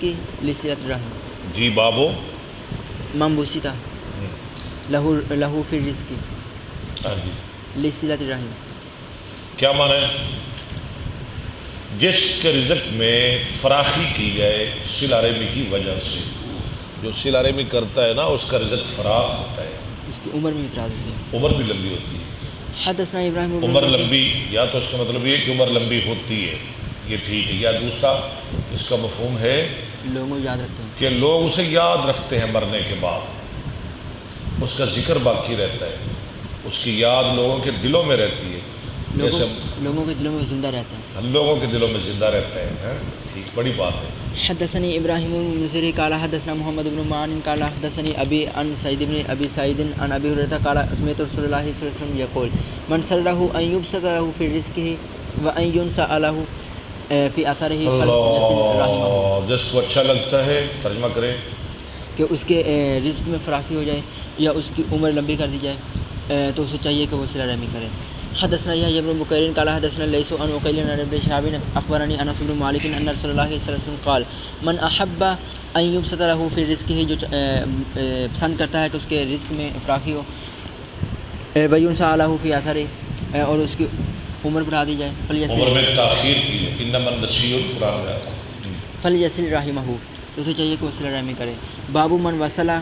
کی لصلۃ الرحم جی بابو من بسطہ لہو فی الرزق جی لصلۃ الرحم. کیا معنی ہے؟ جس کے رزق میں فراخی کی جائے صلہ رحمی کی وجہ سے، جو صلہ رحمی کرتا ہے نا اس کا رزق فراخ ہوتا ہے، اس کی عمر میں اعتراض ہوتی ہے. عمر بھی لمبی ہوتی ہے. حدثنا ابراہیم عمر لمبی، یا تو اس کا مطلب یہ کہ عمر لمبی ہوتی ہے، یہ ٹھیک ہے، یا دوسرا اس کا مفہوم ہے لوگوں یاد رکھتے ہیں کہ لوگ اسے یاد رکھتے ہیں مرنے کے بعد، اس کا ذکر باقی رہتا ہے، اس کی یاد لوگوں کے دلوں میں رہتی ہے، جیسے لوگوں کے دلوں میں زندہ رہتے ہیں. ہم لوگوں کے دلوں میں زندہ رہتا ہے. ٹھیک، بڑی بات ہے. حدثني ابراہیم بن منذر قال حدثنا محمد بن معن قال حدثني ابي عن سعيد بن ابي سعيد عن ابي هريره قال سمعت رسول الله صلى الله عليه وسلم يقول من سره ان يبسط له في رزقه وان ينسى له في اثره فليصل رحمه. جس کو اچھا لگتا ہے، ترجمہ کریں کہ اس کے رزق میں فراخی ہو جائے یا اس کی عمر لمبی کر دی جائے تو اسے چاہیے کہ وہ صلہ رحمی کرے. حدثنا يحيى بن بكير قال حدثنا ليس عن عقيل عن ابن شهاب اخبرني انس بن مالك ان رسول الله صلى الله عليه وسلم قال من احب ان يبسط له في رزقه، جو پسند کرتا ہے کہ اس کے رزق میں فراخی ہو، وينسى له في اثره، اور اس کی عمر بڑھا دی جائے، عمر میں تاخیر کی ہے، انما النسیء قرآن میں آتا ہے. فلیصل رحمہ، تو اسے چاہیے کہ وہ صلہ رحمی کرے. باب من وصلہ